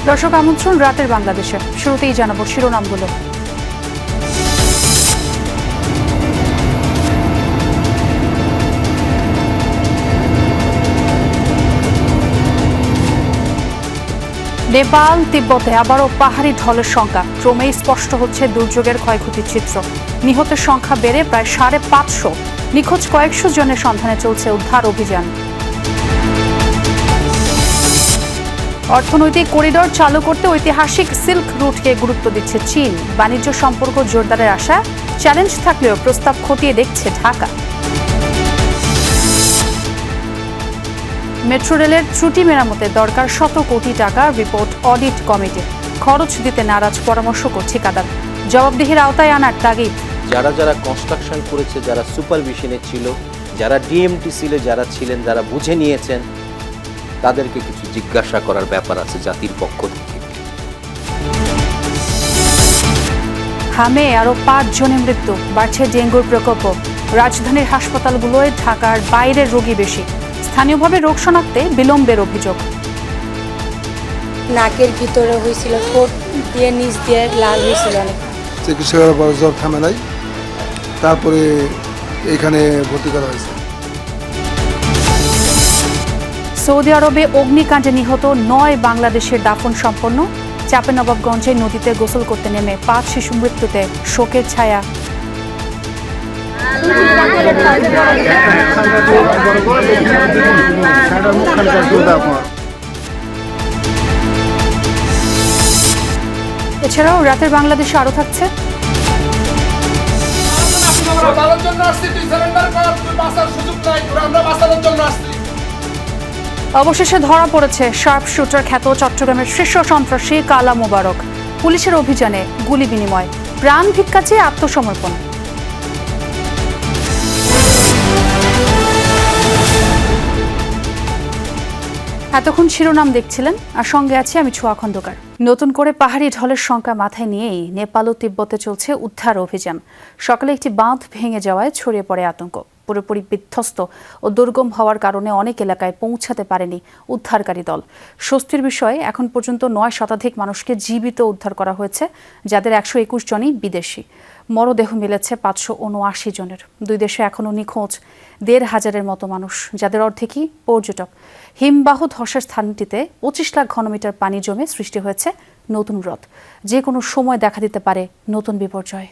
দর্শক আমন্ত্রণ রাতের বাংলাদেশে। শুরুতেই জানাবো শিরোনামগুলো। নেপাল তিব্বতে আবারও পাহাড়ি ঢলের সংখ্যা, ক্রমেই স্পষ্ট হচ্ছে দুর্যোগের ক্ষয়ক্ষতির চিত্র। নিহতের সংখ্যা বেড়ে প্রায় 550, নিখোঁজ কয়েকশো জনের সন্ধানে চলছে উদ্ধার অভিযান। অর্থনৈতিক করিডর চালু করতে ঐতিহাসিক সিল্ক রুটকে গুরুত্ব দিচ্ছে চীন। বাণিজ্য সম্পর্ক জোরদারের আশা, চ্যালেঞ্জ থাকলেও প্রস্তাব খতিয়ে দেখছে ঢাকা। মেট্রো রেলের ত্রুটি মেরামতে দরকার শত কোটি টাকা, রিপোর্ট অডিট কমিটি। খরচ দিতে নারাজ পরামর্শক ও ঠিকাদার, জবাবদিহির আওতায় আনার তাগিদ। যারা যারা কনস্ট্রাকশন করেছে, যারা সুপারভিশনে ছিল, যারা ডিএমটিসিলে যারা ছিলেন, যারা বুঝে নিয়েছেন, তাদেরকে কিছু জিজ্ঞাসা করার ব্যাপার আছে জাতির পক্ষ থেকে। হামে আরও 5 জনের মৃত্যু, বাড়ছে ডেঙ্গুর প্রকোপ। রাজধানীর হাসপাতালগুলোয় ঢাকার বাইরের রোগী বেশি, স্থানীয়ভাবে রোগ শনাক্তে বিলম্বের অভিযোগ। নাকের ভিতরে হয়েছিল, ঠোঁট দিয়ে নিচ দিয়ে লাল হয়েছিল অনেক। চিকিৎসকের বড় জ্বর থামে নাই, তারপরে এখানে ভর্তি করা হয়েছে। সৌদি আরবে অগ্নিকাণ্ডে নিহত 9 বাংলাদেশের দাফন সম্পন্ন। চাঁপাইনবাবগঞ্জে নদীতে গোসল করতে নেমে 5 শিশু মৃত্যুতে শোকের ছায়া। এছাড়াও রাতের বাংলাদেশে আরো থাকছে অবশেষে ধরা পড়েছে শার্প শুটার খ্যাত চট্টগ্রামের শীর্ষ সন্ত্রাসী কালা মোবারক। পুলিশের অভিযানে গুলি বিনিময়, প্রাণ ভিক্ষা চেয়ে আত্মসমর্পণ। এতক্ষণ শিরোনাম দেখছিলেন, আর সঙ্গে আছি আমি ছোঁয়া খন্দকার। নতুন করে পাহাড়ি ঢলের সংখ্যা মাথায় নিয়েই নেপাল ও তিব্বতে চলছে উদ্ধার অভিযান। সকালে একটি বাঁধ ভেঙে যাওয়ায় ছড়িয়ে পড়ে আতঙ্ক। পুরোপুরি বিধ্বস্ত ও দুর্গম হওয়ার কারণে অনেক এলাকায় পৌঁছাতে পারেনি উদ্ধারকারী দল। স্বস্তির বিষয়ে এখন পর্যন্ত 9 শতাধিক মানুষকে জীবিত উদ্ধার করা হয়েছে, যাদের 121 জনই বিদেশি। মরদেহ মিলেছে 579 জনের। দুই দেশে এখনও নিখোঁজ 1,500-এর মতো মানুষ, যাদের অর্ধেকই পর্যটক। হিমবাহ ধসের স্থানটিতে 25 লাখ ঘনমিটার পানি জমে সৃষ্টি হয়েছে নতুন হ্রদ। যে কোনো সময় দেখা দিতে পারে নতুন বিপর্যয়।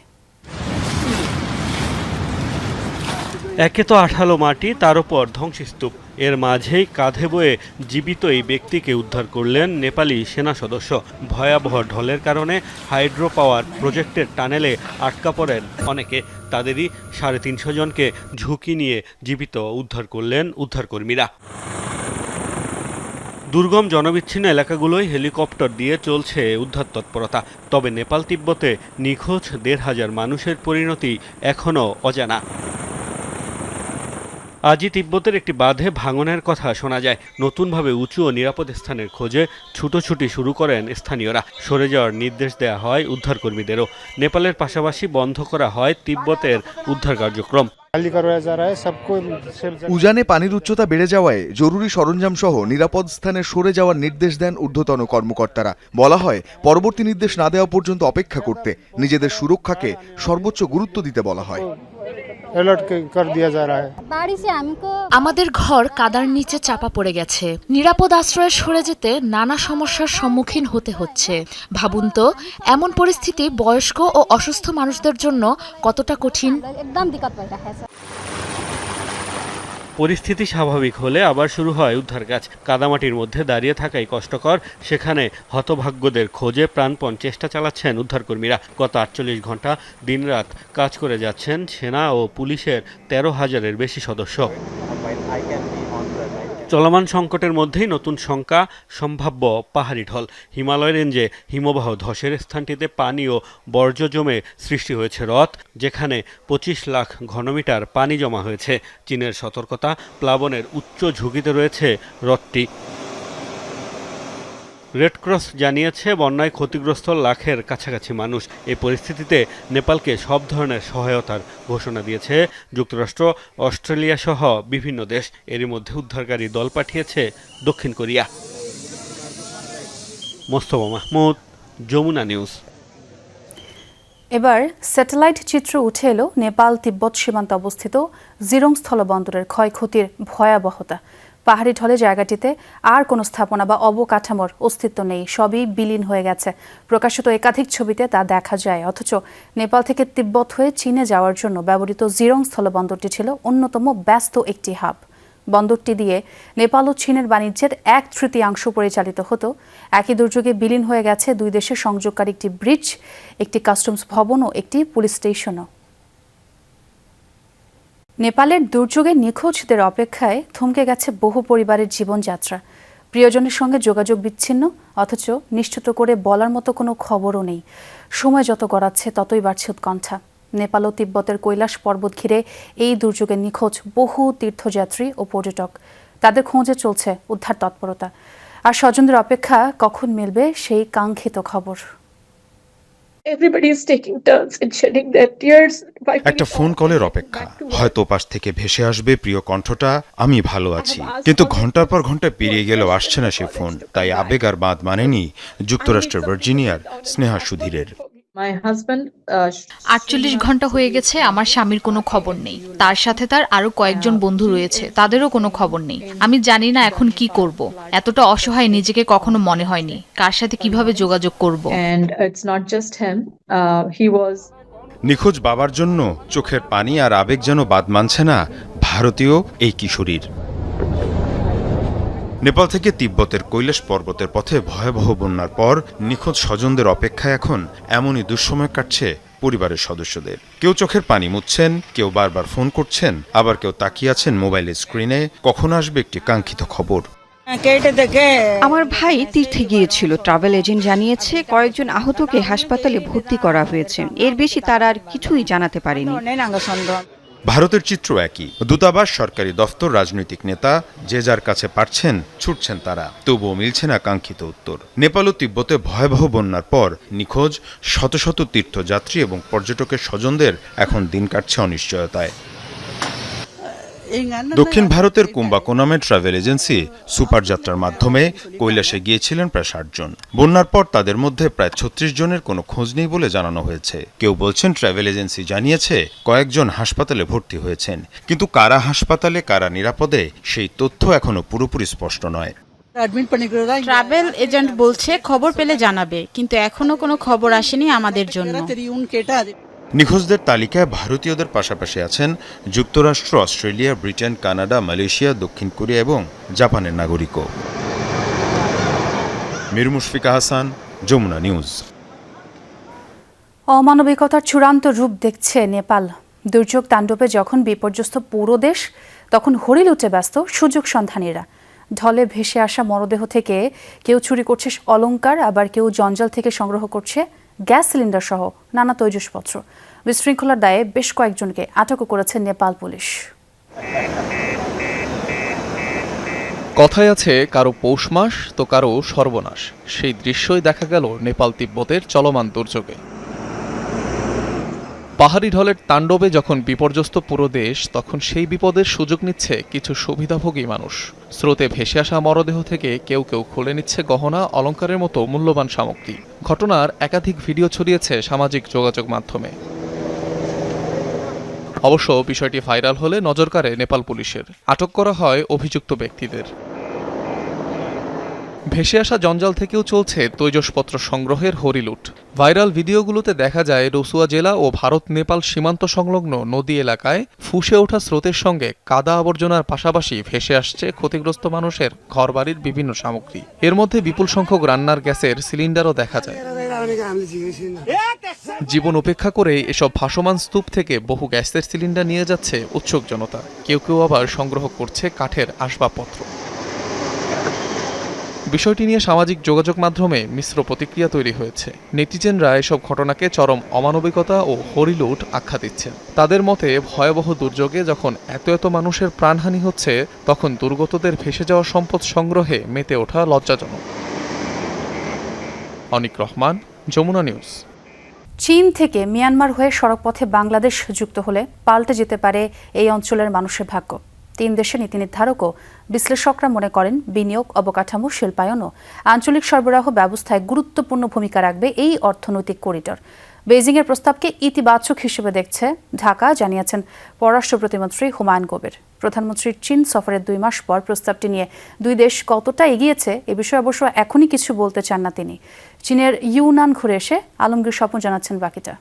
একে তো আঠালো মাটি, তার উপর ধ্বংসস্তূপ, এর মাঝেই কাঁধে বয়ে জীবিত এই ব্যক্তিকে উদ্ধার করলেন নেপালি সেনা সদস্য। ভয়াবহ ঢলের কারণে হাইড্রো পাওয়ার প্রজেক্টের টানেলে আটকা পড়েন অনেকে। তাদেরই 350 জনকে ঝুঁকি নিয়ে জীবিত উদ্ধার করলেন উদ্ধারকর্মীরা। দুর্গম জনবিচ্ছিন্ন এলাকাগুলোয় হেলিকপ্টার দিয়ে চলছে উদ্ধার তৎপরতা। তবে নেপাল তিব্বতে নিখোঁজ 1,500 মানুষের পরিণতি এখনও অজানা। আজই তিব্বতের একটি বাঁধে ভাঙনের কথা শোনা যায়। নতুনভাবে উঁচু ও নিরাপদ স্থানের খোঁজে ছুটোছুটি শুরু করেন স্থানীয়রা। সরে যাওয়ার নির্দেশ দেওয়া হয় উদ্ধারকর্মীদেরও। নেপালের পাশাপাশি বন্ধ করা হয় তিব্বতের উদ্ধার কার্যক্রম। উজানে পানির উচ্চতা বেড়ে যাওয়ায় জরুরি সরঞ্জাম সহ নিরাপদ স্থানে সরে যাওয়ার নির্দেশ দেন ঊর্ধ্বতন কর্মকর্তারা। বলা হয়, পরবর্তী নির্দেশ না দেওয়া পর্যন্ত অপেক্ষা করতে, নিজেদের সুরক্ষাকে সর্বোচ্চ গুরুত্ব দিতে বলা হয়। আমাদের ঘর কাদার নিচে চাপা পড়ে গেছে। নিরাপদ আশ্রয়ে সরে যেতে নানা সমস্যার সম্মুখীন হতে হচ্ছে। ভাবুন তো, এমন পরিস্থিতি বয়স্ক ও অসুস্থ মানুষদের জন্য কতটা কঠিন। পরিস্থিতি স্বাভাবিক হলে আবার শুরু হয় উদ্ধার কাজ। কাদামাটির মধ্যে দাঁড়িয়ে থাকাই কষ্টকর, সেখানে হতভাগ্যদের খোঁজে প্রাণপণ চেষ্টা চালাচ্ছেন উদ্ধারকর্মীরা। গত 48 ঘন্টা দিনরাত কাজ করে যাচ্ছেন সেনা ও পুলিশের 13,000-এর বেশি সদস্য। চলমান সংকটের মধ্যেই নতুন শঙ্কা, সম্ভাব্য পাহাড়ি ঢল। হিমালয় রেঞ্জে হিমবাহ ধসের স্থানটিতে পানি ও বর্জ্য জমে সৃষ্টি হয়েছে হ্রদ, যেখানে 25 লাখ ঘনমিটার পানি জমা হয়েছে। চীনের সতর্কতা, প্লাবনের উচ্চ ঝুঁকিতে রয়েছে হ্রদটি। রেডক্রস জানিয়েছে, বন্যায় ক্ষতিগ্রস্ত লাখের কাছাকাছি মানুষ। এই পরিস্থিতিতে নেপালকে সব ধরনের সহায়তার ঘোষণা দিয়েছে যুক্তরাষ্ট্র, অস্ট্রেলিয়া সহ বিভিন্ন দেশ। এরই মধ্যে উদ্ধারকারী দল পাঠিয়েছে দক্ষিণ কোরিয়া। মোস্তফা মাহমুদ, যমুনা নিউজ। এবার স্যাটেলাইট চিত্র উঠে এলো নেপাল তিব্বত সীমান্তে অবস্থিত জিরং স্থলবন্দরের ক্ষয়ক্ষতির ভয়াবহতা। পাহাড়ি ঢলে জায়গাটিতে আর কোনো স্থাপনা বা অবকাঠামোর অস্তিত্ব নেই, সবই বিলীন হয়ে গেছে। প্রকাশিত একাধিক ছবিতে তা দেখা যায়। অথচ নেপাল থেকে তিব্বত হয়ে চীনে যাওয়ার জন্য ব্যবহৃত জিরং স্থলবন্দরটি ছিল অন্যতম ব্যস্ত একটি হাব। বন্দরটি দিয়ে নেপাল ও চীনের বাণিজ্যের 1/3 পরিচালিত হতো। একই দুর্যোগে বিলীন হয়ে গেছে দুই দেশের সংযোগকারী একটি ব্রিজ, একটি কাস্টমস ভবন ও একটি পুলিশ স্টেশনও। নেপালের দুর্যোগে নিখোঁজদের অপেক্ষায় থমকে গেছে বহু পরিবারের জীবনযাত্রা। প্রিয়জনের সঙ্গে যোগাযোগ বিচ্ছিন্ন, অথচ নিশ্চিত করে বলার মতো কোনো খবরও নেই। সময় যত গড়াচ্ছে ততই বাড়ছে উৎকণ্ঠা। নেপাল ও তিব্বতের কৈলাস পর্বত ঘিরে এই দুর্যোগে নিখোঁজ বহু তীর্থযাত্রী ও পর্যটক। তাদের খোঁজে চলছে উদ্ধার তৎপরতা। আর স্বজনদের অপেক্ষা কখন মিলবে সেই কাঙ্ক্ষিত খবর। একটা ফোন কলের অপেক্ষা, হয়তো পাশ থেকে ভেসে আসবে প্রিয় কণ্ঠটা, আমি ভালো আছি। কিন্তু ঘন্টার পর ঘন্টা পেরিয়ে গেলেও আসছে না সে ফোন। তাই আবেগ আর বাঁধ মানেনি যুক্তরাষ্ট্রের ভার্জিনিয়ার স্নেহা সুধীরের। 48 ঘন্টা হয়ে গেছে, আমার স্বামীর কোনো খবর নেই। তার সাথে তার আরো কয়েকজন বন্ধু রয়েছে, তাদেরও কোনো খবর নেই। আমি জানি না এখন কি করব। এতটা অসহায় নিজেকে কখনো মনে হয়নি। কার সাথে কিভাবে যোগাযোগ করব। নিখোঁজ বাবার জন্য চোখের পানি আর আবেগ যেন বাদ মানছে না ভারতীয় এই কিশোরীর। নেপাল থেকে তিব্বতের কৈলাস পর্বতের পথে ভয়াবহ বন্যার পর নিখোঁজ স্বজনদের অপেক্ষায় এখন এমনই দুঃসময় কাটছে পরিবারের সদস্যদের। কেউ চোখের পানি মুছছেন, কেউ বারবার ফোন করছেন, আবার কেউ তাকিয়ে আছেন মোবাইলের স্ক্রিনে কখন আসবে একটি কাঙ্ক্ষিত খবর। আমার ভাই তীর্থে গিয়েছিল। ট্রাভেল এজেন্ট জানিয়েছে কয়েকজন আহতকে হাসপাতালে ভর্তি করা হয়েছে। এর বেশি তারা আর কিছুই জানাতে পারেনি। ভারতের চিত্র একই। দূতাবাস, সরকারি দফতর, রাজনৈতিক নেতা যে যার কাছে পারছেন ছুটছেন তারা, তবুও মিলছে না কাঙ্ক্ষিত উত্তর। নেপাল ও তিব্বতে ভয়াবহ বন্যার পর নিখোঁজ শত শত তীর্থযাত্রী এবং পর্যটকের স্বজনদের এখন দিন কাটছে অনিশ্চয়তায়। দক্ষিণ ভারতের কুম্বাকোনামে ট্রাভেল এজেন্সি সুপার যাত্রার মাধ্যমে কৈলাসে গিয়েছিলেন প্রায় 60 জন। বন্যার পর তাদের মধ্যে প্রায় 36 জনের কোনো খোঁজ নেই বলে জানানো হয়েছে। কেউ বলছেন ট্রাভেল এজেন্সি জানিয়েছে কয়েকজন হাসপাতালে ভর্তি হয়েছেন, কিন্তু কারা হাসপাতালে কারা নিরাপদে সেই তথ্য এখনো পুরোপুরি স্পষ্ট নয়। ট্রাভেল এজেন্ট বলছে খবর পেলে জানাবে, কিন্তু এখনো কোনো খবর আসেনি আমাদের জন্য। নিখোঁজদের তালিকায় ভারতীয়দের পাশাপাশি আছেন যুক্তরাষ্ট্র, অস্ট্রেলিয়া, ব্রিটেন, কানাডা, মালয়েশিয়া, দক্ষিণ কোরিয়া এবং জাপানের নাগরিকও। মীর মুশফিকা হাসান, যমুনা নিউজ। অমানবিকতার চূড়ান্ত রূপ দেখছে নেপাল। দুর্যোগ তাণ্ডবে যখন বিপর্যস্ত পুরো দেশ, তখন হরিলুটে ব্যস্ত সুযোগ সন্ধানীরা। ঢলে ভেসে আসা মরদেহ থেকে কেউ চুরি করছে অলংকার, আবার কেউ জঞ্জাল থেকে সংগ্রহ করছে গ্যাস সিলিন্ডার সহ নানা তৈজসপত্র। বিশৃঙ্খলার দায়ে বেশ কয়েকজনকে আটকও করেছে নেপাল পুলিশ। কথায় আছে কারো পৌষ মাস তো কারো সর্বনাশ। সেই দৃশ্যই দেখা গেল নেপাল তিব্বতের চলমান দুর্যোগে। পাহাড়ি ঢলের তাণ্ডবে যখন বিপর্যস্ত পুরো দেশ, তখন সেই বিপদের সুযোগ নিচ্ছে কিছু সুবিধাভোগী মানুষ। স্রোতে ভেসে আসা মরদেহ থেকে কেউ কেউ খুলে নিচ্ছে গহনা, অলংকারের মতো মূল্যবান সামগ্রী। ঘটনার একাধিক ভিডিও ছড়িয়েছে সামাজিক যোগাযোগ মাধ্যমে। অবশ্য বিষয়টি ভাইরাল হলে নজর কাড়ে নেপাল পুলিশের। আটক করা হয় অভিযুক্ত ব্যক্তিদের। ভেসে আসা জঞ্জাল থেকেও চলছে তৈজসপত্র সংগ্রহের হরিলুট। ভাইরাল ভিডিওগুলোতে দেখা যায় রসুয়া জেলা ও ভারত নেপাল সীমান্ত সংলগ্ন নদী এলাকায় ফুঁসে ওঠা স্রোতের সঙ্গে কাদা আবর্জনার পাশাপাশি ভেসে আসছে ক্ষতিগ্রস্ত মানুষের ঘরবাড়ির বিভিন্ন সামগ্রী। এর মধ্যে বিপুল সংখ্যক রান্নার গ্যাসের সিলিন্ডারও দেখা যায়। জীবন উপেক্ষা করে এসব ভাসমান স্তূপ থেকে বহু গ্যাসের সিলিন্ডার নিয়ে যাচ্ছে উৎসুক জনতা। কেউ কেউ আবার সংগ্রহ করছে কাঠের আসবাবপত্র। বিষয়টি নিয়ে সামাজিক যোগাযোগ মাধ্যমে মিশ্র প্রতিক্রিয়া তৈরি হয়েছে। নেটিজেনরা এসব ঘটনাকে চরম অমানবিকতা ও হরিলুট আখ্যা দিচ্ছেন। তাদের মতে ভয়াবহ দুর্যোগে যখন এত মানুষের প্রাণহানি হচ্ছে, তখন দুর্গতদের ভেসে যাওয়া সম্পদ সংগ্রহে মেতে ওঠা লজ্জাজনক। অনিক রহমান, যমুনা নিউজ। চীন থেকে মিয়ানমার হয়ে সড়কপথে বাংলাদেশ যুক্ত হলে পাল্টে যেতে পারে এই অঞ্চলের মানুষের ভাগ্য। তিন দেশের নীতি নির্ধারক ও বিশ্লেষকরা মনে করেন বিনিয়োগ, অবকাঠামো, শিল্পায়ন ও আঞ্চলিক সরবরাহ ব্যবস্থায় গুরুত্বপূর্ণ ভূমিকা রাখবে এই অর্থনৈতিক করিডর। বেইজিংয়ের প্রস্তাবকে ইতিবাচক হিসেবে দেখছে ঢাকা, জানিয়েছেন পররাষ্ট্র প্রতিমন্ত্রী হুমায়ুন কবির। প্রধানমন্ত্রীর চীন সফরের 2 মাস পর প্রস্তাবটি নিয়ে দুই দেশ কতটা এগিয়েছে এ বিষয়ে অবশ্য এখনই কিছু বলতে চান না তিনি। চীনের ইউনান ঘুরে এসে আলমগীর স্বপন জানাচ্ছেন বাকিটা।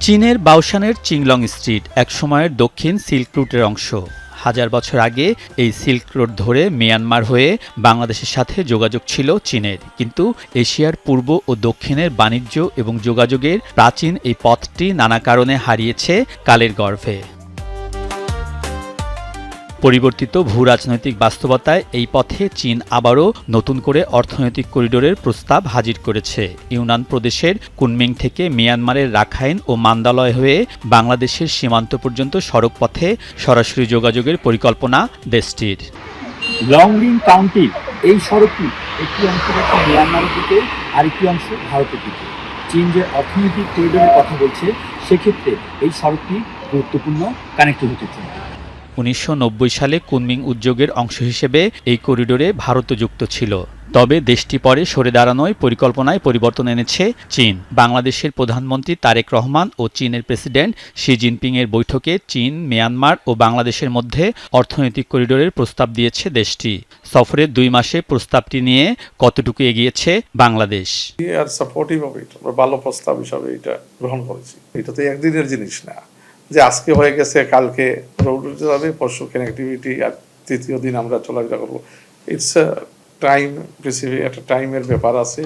চীনের বাওশানের চিংলং স্ট্রিট একসময়ের দক্ষিণ সিল্ক রুটের অংশ। হাজার বছর আগে এই সিল্ক রোড ধরে মিয়ানমার হয়ে বাংলাদেশের সাথে যোগাযোগ ছিল চীনের, কিন্তু এশিয়ার পূর্ব ও দক্ষিণের বাণিজ্য এবং যোগাযোগের প্রাচীন এই পথটি নানা কারণে হারিয়েছে কালের গর্ভে। পরিবর্তিত ভূরাজনৈতিক বাস্তবতায় এই পথে চীন আবারও নতুন করে অর্থনৈতিক করিডোরের প্রস্তাব হাজির করেছে। ইউনান প্রদেশের কুনমিং থেকে মিয়ানমারের রাখাইন ও মান্দালয় হয়ে বাংলাদেশের সীমান্ত পর্যন্ত সড়ক পথে সরাসরি যোগাযোগের পরিকল্পনা দেশটির। লংলিং কাউন্টির এই সড়কটি একটি অংশ যাচ্ছে মিয়ানমারের দিকে, আরেকটি অংশ ভারতের দিকে। চীন যে অর্থনৈতিক করিডোরের কথা বলছে, সেক্ষেত্রে এই সড়কটি গুরুত্বপূর্ণ কানেক্টিভিটির জন্য। 1990 সালে কুনমিং উদ্যোগের অংশ হিসেবে এই করিডোরে ভারতও যুক্ত ছিল। তবে দেশটি পরে সরে দাঁড়ানোয় পরিকল্পনায় পরিবর্তন এনেছে চীন। বাংলাদেশের প্রধানমন্ত্রী তারেক রহমান ও চীনের প্রেসিডেন্ট শি জিনপিংয়ের বৈঠকে চীন, মিয়ানমার ও বাংলাদেশের মধ্যে অর্থনৈতিক করিডোরের প্রস্তাব দিয়েছে দেশটি। সফরের 2 মাসে প্রস্তাবটি নিয়ে কতটুকু এগিয়েছে বাংলাদেশ? ভালো প্রস্তাব হিসাবে এটা গ্রহণ করেছি। এটা তো একদিনের জিনিস না যে আজকে হয়ে গেছে, কালকে রোড যাবে, পরশু কানেক্টিভিটি, আর তৃতীয় দিন আমরা চলাফেরা করবো। ইটস টাইম, একটা টাইমের ব্যাপার আছে,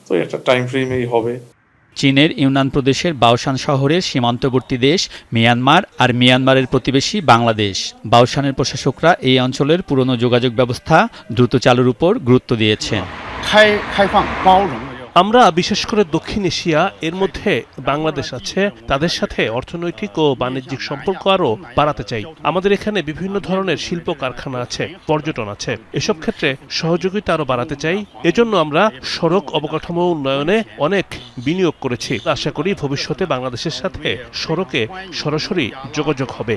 তো একটা টাইম ফ্রেমেই হবে। চীনের ইউনান প্রদেশের বাওশান শহরের সীমান্তবর্তী দেশ মিয়ানমার আর মিয়ানমারের প্রতিবেশী বাংলাদেশ। বাওশানের প্রশাসকরা এই অঞ্চলের পুরনো যোগাযোগ ব্যবস্থা দ্রুত চালুর উপর গুরুত্ব দিয়েছেন। আমরা বিশেষ করে দক্ষিণ এশিয়া, এর মধ্যে বাংলাদেশ আছে, তাদের সাথে অর্থনৈতিক ও বাণিজ্যিক সম্পর্ক আরও বাড়াতে চাই। আমাদের এখানে বিভিন্ন ধরনের শিল্প কারখানা আছে, পর্যটন আছে, এসব ক্ষেত্রে সহযোগিতা আরও বাড়াতে চাই। এজন্য আমরা সড়ক অবকাঠামো উন্নয়নে অনেক বিনিয়োগ করেছি। আশা করি ভবিষ্যতে বাংলাদেশের সাথে সড়কে সরাসরি যোগাযোগ হবে।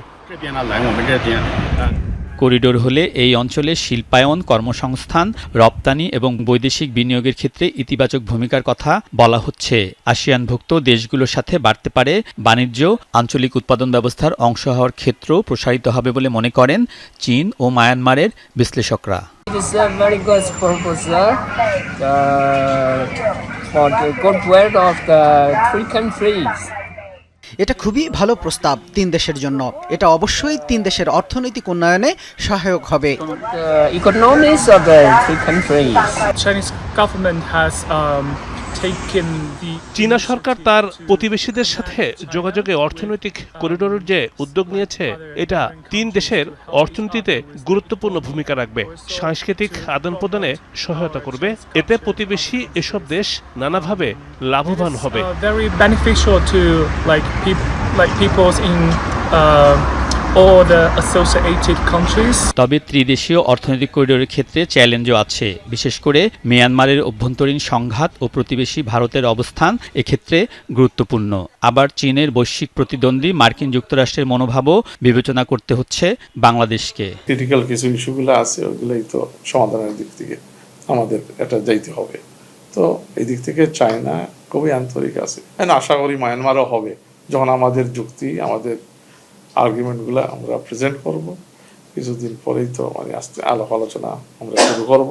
করিডোর হলে এই অঞ্চলে শিল্পায়ন, কর্মসংস্থান, রপ্তানি এবং বৈদেশিক বিনিয়োগের ক্ষেত্রে ইতিবাচক ভূমিকার কথা বলা হচ্ছে। আসিয়ানভুক্ত দেশগুলোর সাথে বাড়তে পারে বাণিজ্য, আঞ্চলিক উৎপাদন ব্যবস্থার অংশ হওয়ার ক্ষেত্র প্রসারিত হবে বলে মনে করেন চীন ও মায়ানমারের বিশ্লেষকরা। এটা খুবই ভালো প্রস্তাব 3 দেশের জন্য। এটা অবশ্যই 3 দেশের অর্থনৈতিক উন্নয়নে সহায়ক হবে। চীনা সরকার তার প্রতিবেশীদের সাথে যোগাযোগে অর্থনৈতিক করিডোরের যে উদ্যোগ নিয়েছে, এটা 3 দেশের অর্থনীতিতে গুরুত্বপূর্ণ ভূমিকা রাখবে, সাংস্কৃতিক আদান প্রদানে সহায়তা করবে। এতে প্রতিবেশী এসব দেশ নানাভাবে লাভবান হবে। তবে ত্রিদেশীয় অর্থনৈতিক করিডোরের ক্ষেত্রে চ্যালেঞ্জও আছে। বিশেষ করে মিয়ানমারের অভ্যন্তরীণ সংঘাত ও প্রতিবেশী ভারতের অবস্থান এক্ষেত্রে গুরুত্বপূর্ণ। আবার চীনের বৈশ্বিক প্রতিদ্বন্দ্বী মার্কিন যুক্তরাষ্ট্রের মনোভাবও বিবেচনা করতে হচ্ছে বাংলাদেশকে। ক্রিটিক্যাল কিছু ইস্যুগুলো আছে, ওইগুলোই তো সমাধানের দিক থেকে আমাদের এটা যাইতে হবে। তো এই দিক থেকে চায়না খুবই আন্তরিক আছে। আশা করি মায়ানমারও হবে। যখন আমাদের যুক্তি, আমাদের আর্গুমেন্টগুলো আমরা প্রেজেন্ট করব, কিছুদিন পরেই তো আস্তে আলাপ আলোচনা আমরা শুরু করব।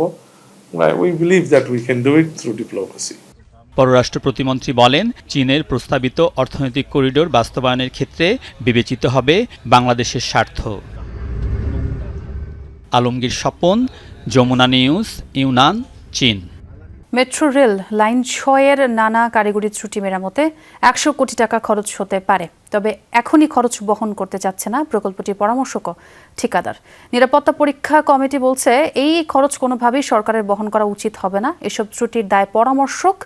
We believe that we can do it through diplomacy. পররাষ্ট্র প্রতিমন্ত্রী বলেন, চীনের প্রস্তাবিত অর্থনৈতিক করিডোর বাস্তবায়নের ক্ষেত্রে বিবেচিত হবে বাংলাদেশের স্বার্থ। আলমগীর স্বপন, যমুনা নিউজ, ইউনান, চীন। মেট্রো রেল লাইন 6-এর নানা কারিগরি ত্রুটি মেরামতে 100 কোটি টাকা খরচ হতে পারে। তবে এখনই খরচ বহন করতে চাচ্ছে না প্রকল্পটির পরামর্শক ও ঠিকাদার। নিরাপত্তা পরীক্ষা কমিটি বলছে, এই খরচ কোনোভাবেই সরকারের বহন করা উচিত হবে না। এসব ত্রুটির দায় পরামর্শক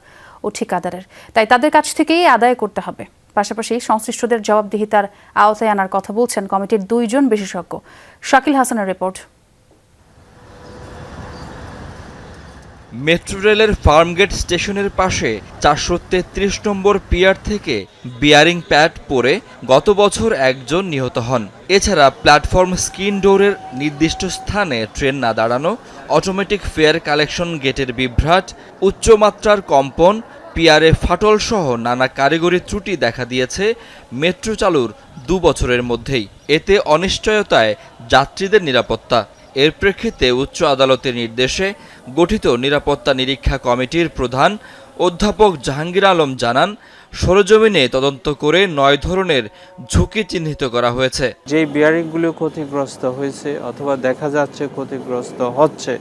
ও ঠিকাদারের, তাই তাদের কাছ থেকেই আদায় করতে হবে। পাশাপাশি সংশ্লিষ্টদের জবাবদিহিতার আওতায় আনার কথা বলছেন কমিটির 2 জন বিশেষজ্ঞ। শাকিল হাসানের রিপোর্ট। মেট্রো রেলের ফার্মগেট স্টেশনের পাশে 433 নম্বর পিয়ার থেকে বিয়ারিং প্যাড পড়ে গত বছর একজন নিহত হন। এছাড়া প্ল্যাটফর্ম স্ক্রিন ডোরের নির্দিষ্ট স্থানে ট্রেন না দাঁড়ানো, অটোমেটিক ফেয়ার কালেকশন গেটের বিভ্রাট, উচ্চমাত্রার কম্পন, পিয়ারে ফাটল সহ নানা কারিগরি ত্রুটি দেখা দিয়েছে মেট্রো চালুর 2 বছরের মধ্যেই। এতে অনিশ্চয়তায় যাত্রীদের নিরাপত্তা। এর প্রেক্ষিতে উচ্চ আদালতের নির্দেশে গঠিত নিরাপত্তা নিরীক্ষা কমিটির প্রধান অধ্যাপক জাহাঙ্গীর আলম জানান, সরেজমিনে তদন্ত করে 9 ধরনের ঝুঁকি চিহ্নিত করা হয়েছে। যেই বিয়ারিংগুলো ক্ষতিগ্রস্ত হয়েছে অথবা দেখা যাচ্ছে ক্ষতিগ্রস্ত হচ্ছে,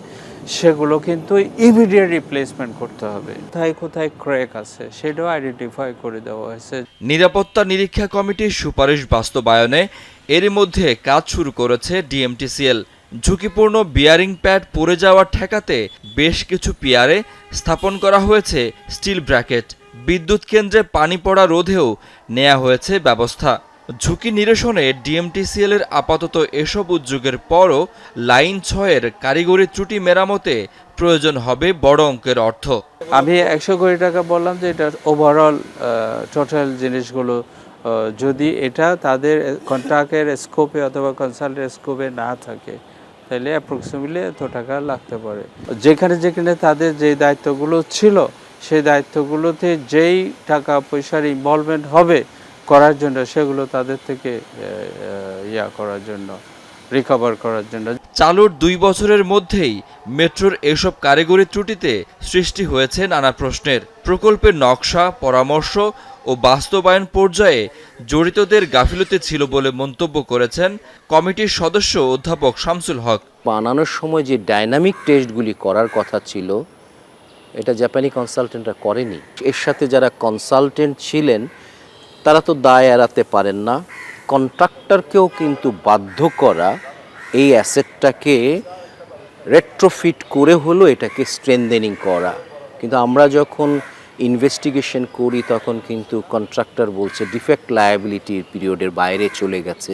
সেগুলো কিন্তু ইমিডিয়েট রিপ্লেসমেন্ট করতে হবে। কোথায় কোথায় ক্র্যাক আছে সেটাও আইডেন্টিফাই করে দেওয়া হয়েছে। নিরাপত্তা নিরীক্ষা কমিটির সুপারিশ বাস্তবায়নে এর মধ্যে কাজ শুরু করেছে ডিএমটিসিএল। ঝুঁকিপূর্ণ বিয়ারিং প্যাড পড়ে যাওয়া ঠেকাতে বেশ কিছু পিয়ারে স্থাপন করা হয়েছে স্টিল ব্র্যাকেট। বিদ্যুৎ কেন্দ্রে পানি পড়া রোধেও নেওয়া হয়েছে ব্যবস্থা। ঝুঁকি নিরসনে ডিএমটিসিএল এর আপাতত এসব উদ্যোগের পরও লাইন 6-এর কারিগরি ত্রুটি মেরামতে প্রয়োজন হবে বড় অঙ্কের অর্থ। আমি 100 কোটি টাকা বললাম যে এটা ওভারঅল টোটাল জিনিসগুলো, যদি এটা তাদের কন্ট্রাক্টের স্কোপে অথবা কনসাল্টের স্কোপে না থাকে তাহলে অ্যাপ্রক্সিমেটলি এত টাকা লাগতে পারে। যেখানে যেখানে তাদের যে দায়িত্বগুলো ছিল সেই দায়িত্বগুলোতে যেই টাকা পয়সার ইনভলভমেন্ট হবে করার জন্য, সেগুলো তাদের থেকে করার জন্য, রিকভার করার জন্য। চালুর 2 বছরের মধ্যেই মেট্রোর এসব কারিগরি ত্রুটিতে সৃষ্টি হয়েছে নানা প্রশ্নের। প্রকল্পের নকশা, পরামর্শ ও বাস্তবায়ন পর্যায়ে জড়িতদের গাফিলতি ছিল বলে মন্তব্য করেছেন কমিটির সদস্য অধ্যাপক শামসুল হক। বানানোর সময় যে ডাইনামিক টেস্টগুলি করার কথা ছিল, এটা জাপানি কনসালটেন্টরা করেনি। এর সাথে যারা কনসালটেন্ট ছিলেন তারা তো দায় এড়াতে পারেন না। কন্ট্রাক্টরকেও কিন্তু বাধ্য করা এই অ্যাসেটটাকে রেট্রোফিট করে হলো এটাকে স্ট্রেনথেনিং করা। কিন্তু আমরা যখন ইনভেস্টিগেশন করি তখন কিন্তু কন্ট্রাক্টর বলছে ডিফেক্ট লায়াবিলিটির পিরিয়ডের বাইরে চলে গেছে,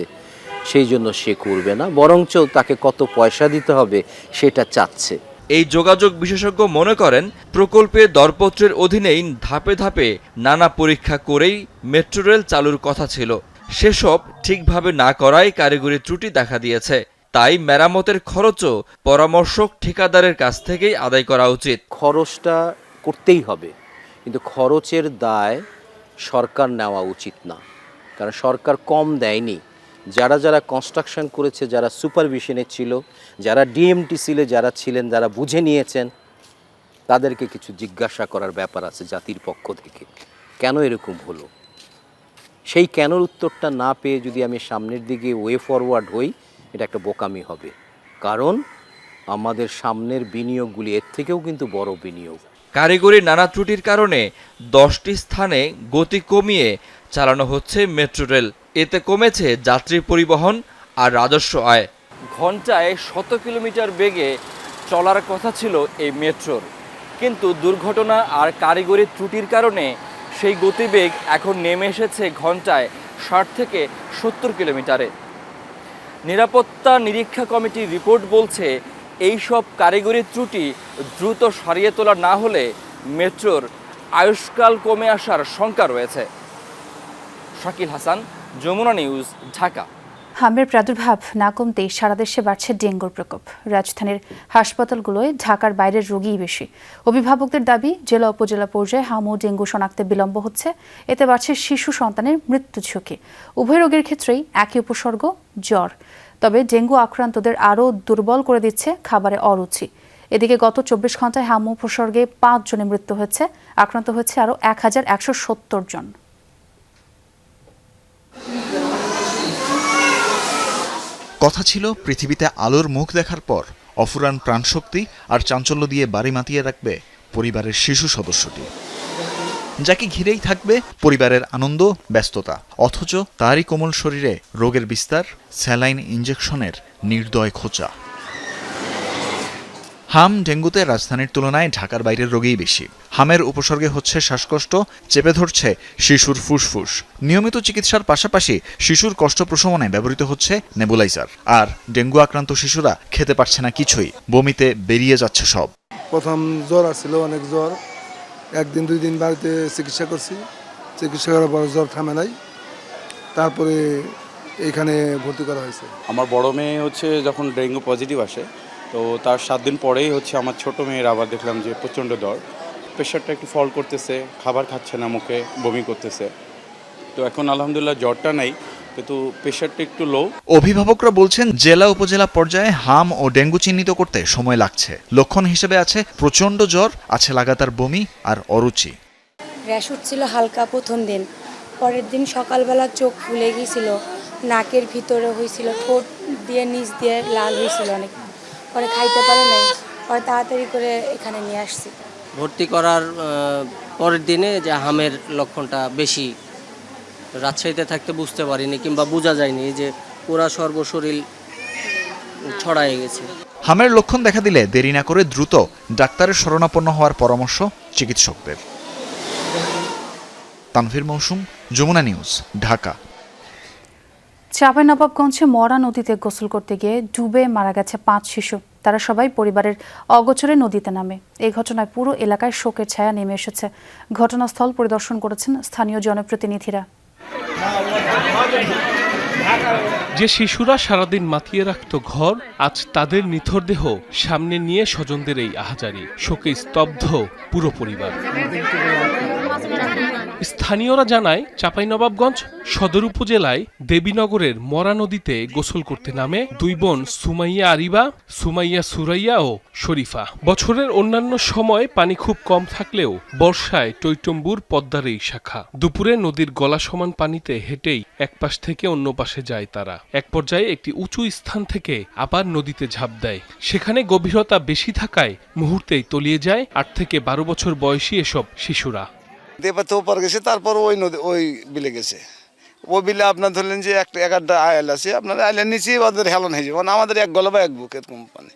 সেই জন্য সে করবে না, বরঞ্চ তাকে কত পয়সা দিতে হবে সেটা চাচ্ছে। এই যোগাযোগ বিশেষজ্ঞ মনে করেন, প্রকল্পে দরপত্রের অধীনেই ধাপে ধাপে নানা পরীক্ষা করেই মেট্রো রেল চালুর কথা ছিল। সেসব ঠিকভাবে না করায় কারিগরি ত্রুটি দেখা দিয়েছে। তাই মেরামতের খরচও পরামর্শক ঠিকাদারের কাছ থেকেই আদায় করা উচিত। খরচটা করতেই হবে, কিন্তু খরচের দায় সরকার নেওয়া উচিত না, কারণ সরকার কম দেয়নি। যারা যারা কনস্ট্রাকশন করেছে, যারা সুপারভিশনে ছিল, যারা ডিএমটিসিলে যারা ছিলেন, যারা বুঝে নিয়েছেন, তাদেরকে কিছু জিজ্ঞাসা করার ব্যাপার আছে জাতির পক্ষ থেকে। কেন এরকম হলো, সেই কেনর উত্তরটা না পেয়ে যদি আমি সামনের দিকে ওয়ে ফরওয়ার্ড হই, এটা একটা বোকামি হবে। কারণ আমাদের সামনের বিনিয়োগগুলি এর থেকেও কিন্তু বড় বিনিয়োগ। কারিগরি নানা ত্রুটির কারণে 10টি স্থানে গতি কমিয়ে চালানো হচ্ছে মেট্রো রেল। এতে কমেছে যাত্রী পরিবহন আর রাজস্ব আয়। ঘন্টায় 100 কিলোমিটার বেগে চলার কথা ছিল এই মেট্রোর, কিন্তু দুর্ঘটনা আর কারিগরি ত্রুটির কারণে সেই গতিবেগ এখন নেমে এসেছে ঘন্টায় 60 থেকে 70 কিলোমিটারে। নিরাপত্তা নিরীক্ষা কমিটির রিপোর্ট বলছে, এই সব কারিগরি ত্রুটি দ্রুত সারিয়ে তোলা না হলে মেট্রোর আয়ুষ্কাল কমে আসার শঙ্কা রয়েছে। শাকিল হাসান, যমুনা নিউজ, ঢাকা। হামের প্রাদুর্ভাব না কমতেই সারা দেশে বাড়ছে ডেঙ্গুর প্রকোপ। রাজধানীর হাসপাতালগুলোয় ঢাকার বাইরের রোগীই বেশি। অভিভাবকদের দাবি, জেলা উপজেলা পর্যায়ে হাম ও ডেঙ্গু শনাক্তে বিলম্ব হচ্ছে, এতে বাড়ছে শিশু সন্তানের মৃত্যু ঝুঁকি। উভয় রোগের ক্ষেত্রেই একই উপসর্গ, জ্বর। তবে ডেঙ্গু আক্রান্তদের আরও দুর্বল করে দিচ্ছে খাবারে অরুচি। এদিকে গত 24 ঘন্টায় হাম উপসর্গে 5 জনের মৃত্যু হয়েছে, আক্রান্ত হয়েছে আরও 1170 জন। কথা ছিল, পৃথিবীতে আলোর মুখ দেখার পর অফুরান প্রাণশক্তি আর চাঞ্চল্য দিয়ে বাড়ি মাতিয়ে রাখবে পরিবারের শিশু সদস্যটি, যাকে ঘিরেই থাকবে পরিবারের আনন্দ, ব্যস্ততা। অথচ তারই কোমল শরীরে রোগের বিস্তার, স্যালাইন ইঞ্জেকশনের নির্দয় খোঁচা। হাম, ডেঙ্গুতে রাজধানীর তুলনায় ঢাকার বাইরের রোগীই বেশি। হামের উপসর্গে হচ্ছে শ্বাসকষ্ট, চেপে ধরছে শিশুর ফুসফুস। নিয়মিত চিকিৎসার পাশাপাশি শিশুর কষ্ট প্রশমনে ব্যবহৃত হচ্ছে নেবুলাইজার। আর ডেঙ্গু আক্রান্ত শিশুরা খেতে পারছে না কিছুই, বমিতে বেরিয়ে যাচ্ছে সব। প্রথম জ্বর আসছিল, অনেক জ্বর, 1 দিন 2 দিন বাড়িতে চিকিৎসা করছি, চিকিৎসা করার পর জ্বর থামে নাই, তারপরে এখানে ভর্তি করা হয়েছে। আমার বড় মেয়ে হচ্ছে যখন ডেঙ্গু পজিটিভ আসে, তো তার 7 দিন পরেই হচ্ছে আমার ছোট মেয়ের আবার দেখলাম যে প্রচণ্ড জ্বর, প্রেশারটা একটু ফল করতেছে, খাবার খাচ্ছে না, মুখে বমি করতেছে। তো এখন আলহামদুলিল্লাহ জ্বরটা নাই, কিন্তু প্রেশারটা একটু লো। অভিভাবকরা বলছেন জেলা উপজেলা পর্যায়ে হাম ও ডেঙ্গু চিহ্নিত করতে সময় লাগছে। লক্ষণ হিসেবে আছে প্রচণ্ড জ্বর, আছে লাগাতার বমি আর অরুচি। র্যাশ উঠছিল হালকা প্রথম দিন, পরের দিন সকালবেলা চোখ ফুলে গিয়েছিল, নাকের ভিতরে হয়েছিল, ঠোঁট দিয়ে নিচ দিয়ে লাল হয়েছিল অনেক, পরে খাইতে পারে নাই, পরে তাড়াতাড়ি করে এখানে নিয়ে আসছি। ভর্তি করার পরের দিনে যে হামের লক্ষণটা বেশি, রাজশাহীতে থাকতে বুঝতে পারিনি কিংবা বোঝা যায়নি যে পুরা সর্বশরীর ছড়ায় গেছে। হামের লক্ষণ দেখা দিলে দেরি না করে দ্রুত ডাক্তারের শরণাপন্ন হওয়ার পরামর্শ চিকিৎসকদের। তানভীর মৌসুম, যমুনা নিউজ, ঢাকা। চাঁপাইনবাবগঞ্জে মরা নদীতে গোসল করতে গিয়ে ডুবে মারা গেছে 5 শিশু। তারা সবাই পরিবারের অগোচরে নদীতে নামে। এই ঘটনায় পুরো এলাকায় শোকের ছায়া নেমে এসেছে। ঘটনাস্থল পরিদর্শন করেছেন স্থানীয় জনপ্রতিনিধিরা। যে শিশুরা সারাদিন মাতিয়ে রাখত ঘর, আজ তাদের নিথর দেহ সামনে নিয়ে স্বজনদের এই আহাজারি, শোকে স্তব্ধ পুরো পরিবার। স্থানীয়রা জানায় চাঁপাইনবাবগঞ্জ সদর উপজেলায় দেবীনগরের মরা নদীতে গোসল করতে নামে 2 বোন সুমাইয়া আরিবা, সুমাইয়া সুরাইয়া ও শরীফা। বছরের অন্যান্য সময় পানি খুব কম থাকলেও বর্ষায় টৈটম্বুর পদ্মার এই শাখা। দুপুরে নদীর গলা সমান পানিতে হেঁটেই এক পাশ থেকে অন্য পাশে যায় তারা। এক পর্যায়ে একটি উঁচু স্থান থেকে আবার নদীতে ঝাঁপ দেয়। সেখানে গভীরতা বেশি থাকায় মুহূর্তেই তলিয়ে যায় 8 থেকে 12 বছর বয়সী এসব শিশুরা। দেপাতে ওপার গেছে, তারপর ওই নদী ওই বিলে গেছে। ওই বিলে আপনার ধরলেন যে একটা আইল আছে, আপনার আইলের নিচেই ওদের হেলন হয়ে যাবে, মানে আমাদের 1 গলা বা 1 বুক এরকম পানি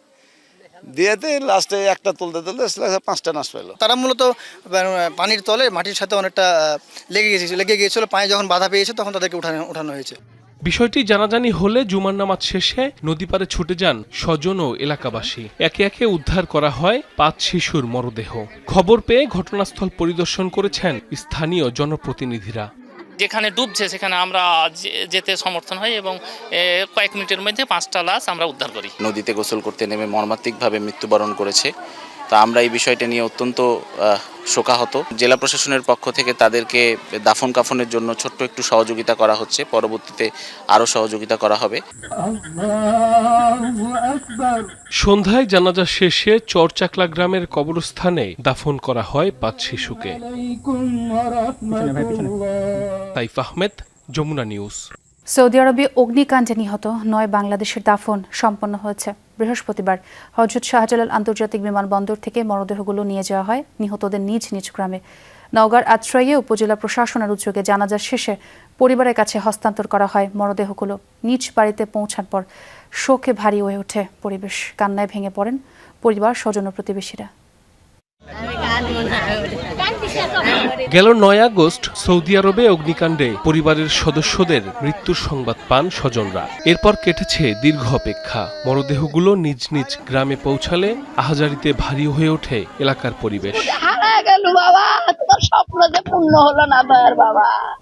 দিয়েতে লাস্টে একটা তুলতে 5টা নাশ পাইল। তারা মূলত পানির তলে মাটির সাথে অনেকটা লেগে গিয়েছিল। পানি যখন বাধা পেয়েছে তখন তাদেরকে উঠানো হয়েছে। বিষয়টি জানাজানি হলে জুমার নামাজ শেষে নদী পাড়ে ছুটে যান স্বজন ও এলাকাবাসী। একে একে উদ্ধার করা হয় 5 শিশুর মরদেহ। খবর পেয়ে ঘটনাস্থল পরিদর্শন করেছেন স্থানীয় জনপ্রতিনিধিরা। যেখানে ডুবছে সেখানে আমরা যেতে সমর্থন হই এবং কয়েক মিনিটের মধ্যে 5টা লাশ আমরা উদ্ধার করি। নদীতে গোসল করতে নেমে মর্মান্তিকভাবে মৃত্যুবরণ করেছে। তা আমরা এই বিষয়টা নিয়ে অত্যন্ত শোকাহত। জেলা প্রশাসনের পক্ষ থেকে তাদেরকে দাফন কাফনের জন্য ছোট্ট একটু সহযোগিতা করা হচ্ছে, পরবর্তীতে আরও সহযোগিতা করা হবে। সন্ধ্যায় জানাজা শেষে চরচাকলা গ্রামের কবরস্থানে দাফন করা হয় 5 শিশুকে। তাইফ আহমেদ, যমুনা নিউজ। সৌদি আরবে অগ্নিকাণ্ডে নিহত 9 বাংলাদেশের দাফন সম্পন্ন হয়েছে। বৃহস্পতিবার হযরত শাহজালাল আন্তর্জাতিক বিমানবন্দর থেকে মরদেহগুলো নিয়ে যাওয়া হয় নিহতদের নিজ নিজ গ্রামে। নওগাঁর আত্রাইয়ে উপজেলা প্রশাসনের উদ্যোগে জানাজা শেষে পরিবারের কাছে হস্তান্তর করা হয় মরদেহগুলো। নিজ বাড়িতে পৌঁছার পর শোকে ভারী হয়ে ওঠে পরিবেশ। কান্নায় ভেঙে পড়েন পরিবার, স্বজন ও প্রতিবেশীরা। গেল 9 আগস্ট সৌদি আরবে অগ্নিকাণ্ডে পরিবারের সদস্যদের মৃত্যুর সংবাদ পান স্বজনরা। এরপর কেটেছে দীর্ঘ অপেক্ষা। মরদেহগুলো নিজ নিজ গ্রামে পৌঁছালে আহাজারিতে ভারী হয়ে ওঠে এলাকার পরিবেশ।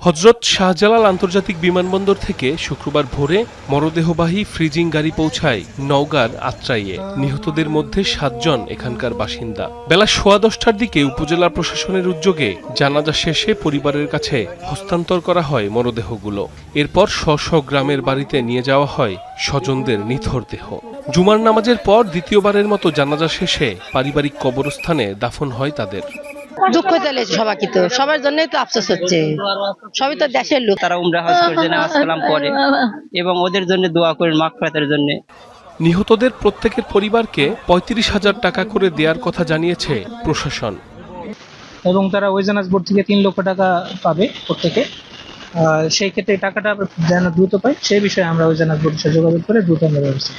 হযরত শাহজালাল আন্তর্জাতিক বিমানবন্দর থেকে শুক্রবার ভোরে মরদেহবাহী ফ্রিজিং গাড়ি পৌঁছায় নওগাঁর আত্রাইয়ে। নিহতদের মধ্যে 7 জন এখানকার বাসিন্দা। বেলা 10:15টার দিকে উপজেলা প্রশাসনের উদ্যোগে জানাজা শেষে পরিবারের কাছে হস্তান্তর করা হয় মরদেহগুলো। এরপর স্ব গ্রামের বাড়িতে নিয়ে যাওয়া হয় স্বজনদের নিথর দেহ। জুমার নামাজের পর দ্বিতীয়বারের মতো জানাজা শেষে পারিবারিক কবরস্থানে দাফন হয় তাদের। দুঃখ চলেছে সবাইকে, তো সবার জন্যই তো আফসোস হচ্ছে, সবই তো দেশের লোক। তারা উমরা হজ করে নামাজ কালাম পড়ে এবং ওদের জন্য দোয়া করেন মাগফিরাতের জন্য। নিহতদের প্রত্যেকের পরিবারকে 35,000 টাকা করে দেওয়ার কথা জানিয়েছে প্রশাসন। এবং তারা ওই জানাজ বোর্ড থেকে 3 লক্ষ টাকা পাবে প্রত্যেকে। সেই ক্ষেত্রে টাকাটা যেন দ্রুত পায় সেই বিষয়ে আমরা ওই জানাজ বোর্ডের সাথে যোগাযোগ করে দ্রুত আমরা ব্যবস্থা।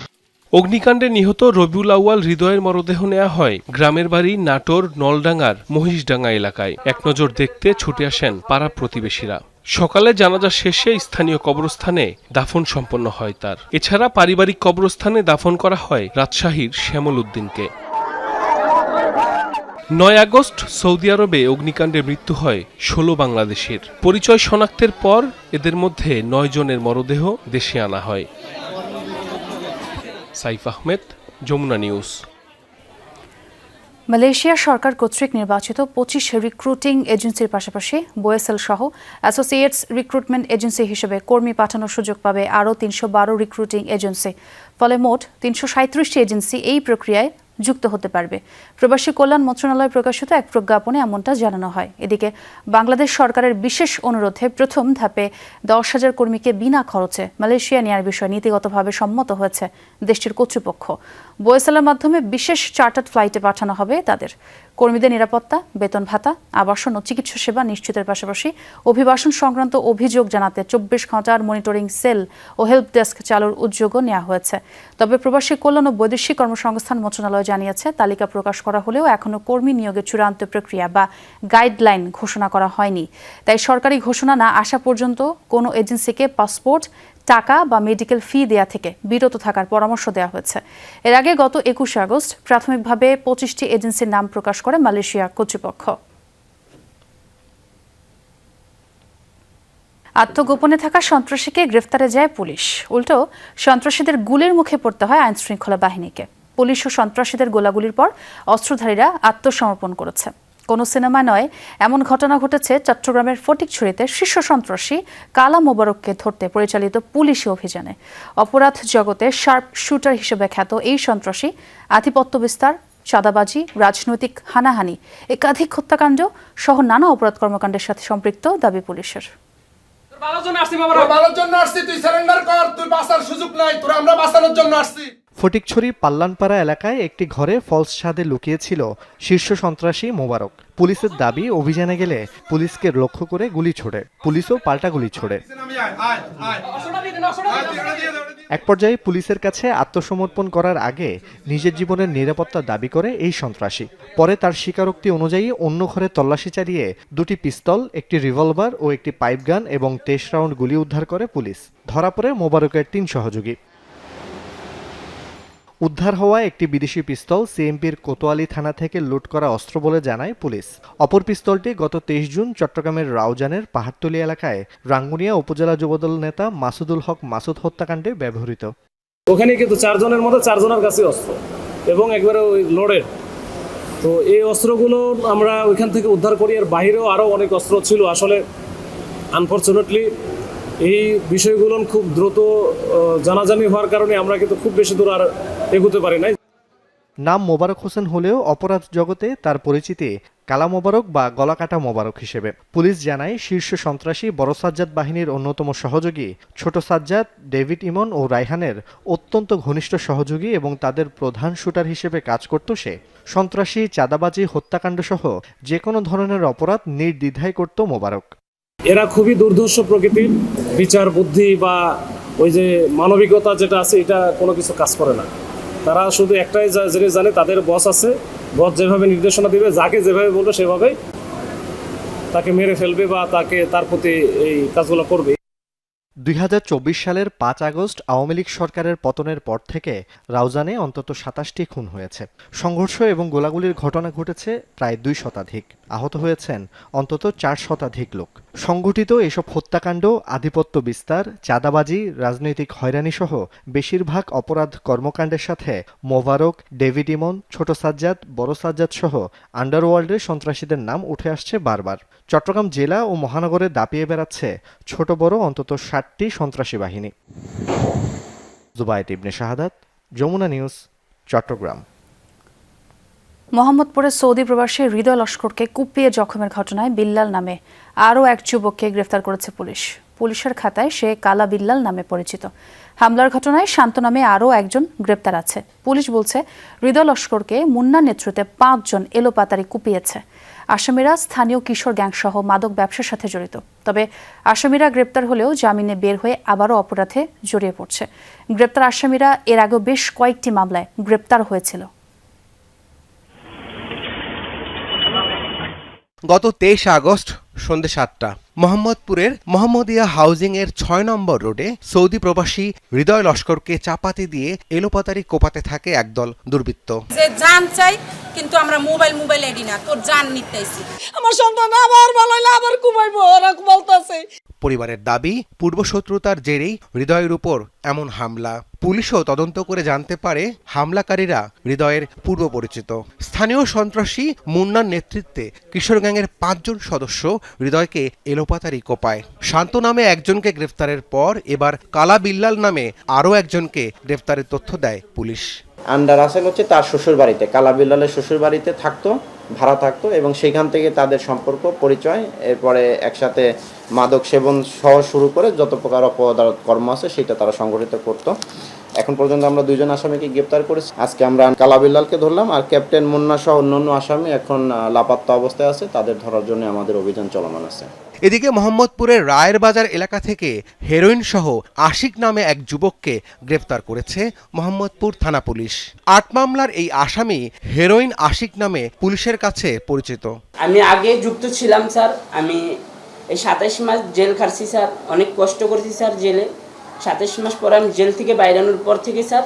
অগ্নিকাণ্ডে নিহত রবিউল আউয়াল হৃদয়ের মরদেহ নেওয়া হয় গ্রামের বাড়ি নাটোর নলডাঙ্গার মহিষডাঙ্গা এলাকায়। এক নজর দেখতে ছুটে আসেন পাড়া প্রতিবেশীরা। সকালে জানাজা শেষে স্থানীয় কবরস্থানে দাফন সম্পন্ন হয় তার। এছাড়া পারিবারিক কবরস্থানে দাফন করা হয় রাজশাহীর শ্যামল উদ্দিনকে। 9 আগস্ট সৌদি আরবে অগ্নিকাণ্ডে মৃত্যু হয় 16 বাংলাদেশের। পরিচয় শনাক্তের পর এদের মধ্যে 9 জনের মরদেহ দেশে আনা হয়। সাইফ আহমেদ, যমুনা নিউজ। মালয়েশিয়া সরকার কর্তৃক নির্বাচিত 25 রিক্রুটিং এজেন্সির পাশাপাশি বোয়েসেল সহ অ্যাসোসিয়েটস রিক্রুটমেন্ট এজেন্সি হিসেবে কর্মী পাঠানোর সুযোগ পাবে আরও 312 রিক্রুটিং এজেন্সি। ফলে মোট 337টি এজেন্সি এই প্রক্রিয়ায় যুক্ত হতে পারবে। প্রবাসী কল্যাণ মন্ত্রণালয় প্রকাশিত এক প্রজ্ঞাপনে এমনটা জানানো হয়। এদিকে বাংলাদেশ সরকারের বিশেষ অনুরোধে প্রথম ধাপে 10,000 কর্মীকে বিনা খরচে মালয়েশিয়া নেওয়ার বিষয়ে নীতিগতভাবে সম্মত হয়েছে দেশটির কর্তৃপক্ষ। বোয়েসেলের মাধ্যমে বিশেষ চার্টার্ড ফ্লাইটে পাঠানো হবে তাদের। কর্মীদের নিরাপত্তা, বেতন ভাতা, আবাসন ও চিকিৎসা সেবা নিশ্চিতের পাশাপাশি অভিবাসন সংক্রান্ত অভিযোগ জানাতে 24 ঘণ্টার মনিটরিং সেল ও হেল্প ডেস্ক চালুর উদ্যোগও নেওয়া হয়েছে। তবে প্রবাসী কল্যাণ ও বৈদেশিক কর্মসংস্থান মন্ত্রণালয় জানিয়েছে, তালিকা প্রকাশ করা হলেও এখনও কর্মী নিয়োগের চূড়ান্ত প্রক্রিয়া বা গাইডলাইন ঘোষণা করা হয়নি। তাই সরকারি ঘোষণা না আসা পর্যন্ত কোনো এজেন্সিকে পাসপোর্ট, টাকা বা মেডিকেল ফি দেয়া থেকে বিরত থাকার পরামর্শ দেওয়া হয়েছে। এর আগে গত 21 আগস্ট প্রাথমিকভাবে 25টি এজেন্সির নাম প্রকাশ করে মালয়েশিয়া কর্তৃপক্ষ। আত্মগোপনে থাকা সন্ত্রাসীকে গ্রেফতারে যায় পুলিশ। উল্টো সন্ত্রাসীদের গুলির মুখে পড়তে হয় আইনশৃঙ্খলা বাহিনীকে। পুলিশ ও সন্ত্রাসীদের গোলাগুলির পর অস্ত্রধারীরা আত্মসমর্পণ করেছে। কোনো সিনেমা নয়, এমন ঘটনা ঘটেছে চট্টগ্রামের ফটিকছড়িতে শীর্ষ সন্ত্রাসী কালা মোবারককে ধরতে পরিচালিত পুলিশি অভিযানে। অপরাধ জগতে শার্প শুটার হিসেবে খ্যাত এই সন্ত্রাসী আধিপত্য বিস্তার, চাঁদাবাজি, রাজনৈতিক হানাহানি, একাধিক হত্যাকাণ্ড সহ নানা অপরাধ কর্মকাণ্ডের সাথে সম্পৃক্ত দাবি পুলিশের। ফটিকছড়ি পাল্লানপাড়া এলাকায় একটি ঘরে ফলস ছাদে লুকিয়েছিল শীর্ষ সন্ত্রাসী মোবারক। পুলিশের দাবি, অভিযানে গেলে পুলিশকে লক্ষ্য করে গুলি ছোড়ে, পুলিশও পাল্টা গুলি ছোড়ে। এক পর্যায়ে পুলিশের কাছে আত্মসমর্পণ করার আগে নিজের জীবনের নিরাপত্তা দাবি করে এই সন্ত্রাসী। পরে তার স্বীকারোক্তি অনুযায়ী অন্য ঘরে তল্লাশি চালিয়ে 2টি পিস্তল, একটি রিভলভার ও একটি পাইপ গান এবং 23 রাউন্ড গুলি উদ্ধার করে পুলিশ। ধরা পড়ে মোবারকের 3 সহযোগী। উদ্ধার হওয়া একটি বিদেশি পিস্তল সিএমপির কোতোয়ালি থানা থেকে লুট করা অস্ত্র বলে জানায় পুলিশ। অপর পিস্তলটি গত 23 জুন চট্টগ্রামের রাউজানের পাহাড়তলী এলাকায় রাঙ্গুনিয়া উপজেলা যুবদল নেতা মাসুদুল হক মাসুদ হত্যাকাণ্ডে ব্যবহৃত। ওখানে কিন্তু 4 জনের মধ্যে 4 জনের কাছে অস্ত্র এবং একবারে ওই লোডেড। তো এই অস্ত্রগুলো আমরা ওইখান থেকে উদ্ধার করি। এর বাইরেও আরও অনেক অস্ত্র ছিল। আসলে আনফরচুনেটলি এই বিষয়গুলো খুব দ্রুত জানাজানি হওয়ার কারণে আমরা কিন্তু খুব বেশি দূর আর এগোতে পারি নাই। নাম মোবারক হোসেন হলেও অপরাধ জগতে তার পরিচিতি কালা মোবারক বা গলাকাটা মোবারক হিসেবে। পুলিশ জানায়, শীর্ষ সন্ত্রাসী বড় সাজ্জাদ বাহিনীর অন্যতম সহযোগী ছোট সাজ্জাদ, ডেভিড ইমন ও রায়হানের অত্যন্ত ঘনিষ্ঠ সহযোগী এবং তাদের প্রধান শুটার হিসেবে কাজ করত সে। সন্ত্রাসী, চাঁদাবাজি, হত্যাকাণ্ড সহ যে কোনো ধরনের অপরাধ নির্দ্বিধায় করত মোবারক। এরা খুবই দুর্ধর্ষ প্রকৃতির, বিচার বুদ্ধি বা ওই যে মানবিকতা যেটা আছে এটা কোনো কিছু কাজ করে না। তারা শুধু একটাই জিনিস জানে, তাদের বস আছে, বস যেভাবে নির্দেশনা দিবে, যাকে যেভাবে বলবে সেভাবে তাকে মেরে ফেলবে বা তার প্রতি এই কাজগুলো করবে। 2024 সালের 5 আগস্ট আওয়ামী লীগ সরকারের পতনের পর থেকে রাউজানে অন্তত 27টি খুন হয়েছে। সংঘর্ষ এবং গোলাগুলির ঘটনা ঘটেছে প্রায় 2 শতাধিক। আহত হয়েছেন অন্তত 4 শতাধিক লোক। সংঘটিত এসব হত্যাকাণ্ড, আধিপত্য বিস্তার, চাঁদাবাজি, রাজনৈতিক হয়রানি সহ বেশিরভাগ অপরাধ কর্মকাণ্ডের সাথে মোবারক, ডেভিড ইমন, ছোট সাজ্জাদ, বড় সাজ্জাদ সহ আন্ডারওয়ার্ল্ডের সন্ত্রাসীদের নাম উঠে আসছে বারবার। চট্টগ্রাম জেলা ও মহানগরে দাপিয়ে বেড়াচ্ছে ছোট বড় অন্তত 60টি সন্ত্রাসী বাহিনী। জুবায়েদ ইবনে শাহাদাত, যমুনা নিউজ, চট্টগ্রাম। মোহাম্মদপুরে সৌদি প্রবাসী হৃদয় লস্করকে কুপিয়ে জখমের ঘটনায় বিল্লাল নামে আরও এক যুবককে গ্রেফতার করেছে পুলিশ। পুলিশের খাতায় সে কালা বিল্লাল নামে পরিচিত। হামলার ঘটনায় শান্ত নামে আরও একজন গ্রেপ্তার আছে। পুলিশ বলছে, হৃদয় লস্করকে মুন্নার নেতৃত্বে 5 জন এলোপাতাড়ি কুপিয়েছে। আসামিরা স্থানীয় কিশোর গ্যাংসহ মাদক ব্যবসার সাথে জড়িত। তবে আসামিরা গ্রেপ্তার হলেও জামিনে বের হয়ে আবারও অপরাধে জড়িয়ে পড়ছে। গ্রেপ্তার আসামিরা এর আগেও বেশ কয়েকটি মামলায় গ্রেপ্তার হয়েছিল। গত 23 আগস্ট সন্ধ্যে 7টা মোহাম্মদপুরের মোহাম্মদিয়া হাউজিং এর ৬ নম্বর রোডে সৌদি প্রবাসী হৃদয় লস্করকে চাপাতি দিয়ে এলোপাতারি কোপাতে থাকে একদল দুর্বৃত্ত। যে জান চাই কিন্তু আমরা মোবাইল এডি না, তোর জান নিতেইছি। আমার সন্তান আবার ভালো হইলে আবার ঘুমাইবো, ওরা বলতাছে। পরিবারের দাবি, পূর্বশত্রুতার জেরেই হৃদয়ের উপর এমন হামলা। পুলিশও তদন্ত করে জানতে পারে হামলাকারীরা হৃদয়ের পূর্ব পরিচিত। স্থানীয় সন্ত্রাসী মুন্নার নেতৃত্বে কিশোর গ্যাংয়ের ৫ জন সদস্য হৃদয়কে এলোপাতারি কোপায়। শান্ত নামে একজনকে গ্রেফতারের পর এবার কালা বিল্লাল নামে আরও একজনকে গ্রেফতারের তথ্য দেয় পুলিশ। আন্ডার আসেল হচ্ছে তার শ্বশুর বাড়িতে, কালা বিল্লালের শ্বশুর বাড়িতে থাকতো, ভাড়া থাকতো, এবং সেখান থেকে তাদের সম্পর্ক পরিচয়, এরপরে একসাথে মাদক সেবন সহ শুরু করে যত প্রকার অপরাধ কর্ম আছে সেটা তারা সংগঠিত করত। এখন পর্যন্ত আমরা 2 জন আসামিকে গ্রেপ্তার করেছি। আজকে আমরা কালা বিল্লালকে ধরলাম, আর ক্যাপ্টেন মুন্না সহ অন্যান্য আসামি এখন লাপাত্তা অবস্থায় আছে, তাদের ধরার জন্য আমাদের অভিযান চলমান আছে। এদিকে মোহাম্মদপুরের রায়ের বাজার এলাকা থেকে হেরোইন সহ আশিক নামে এক যুবককে গ্রেফতার করেছে মোহাম্মদপুর থানা পুলিশ। 8 মামলার এই আসামি হেরোইন আশিক নামে পুলিশের কাছে পরিচিত। আমি আগে যুক্ত ছিলাম স্যার, আমি এই 27 মাস জেল খাটছি স্যার, অনেক কষ্ট করেছি স্যার জেলে। 27 মাস পর আমি জেল থেকে বাইরানোর পর থেকে স্যার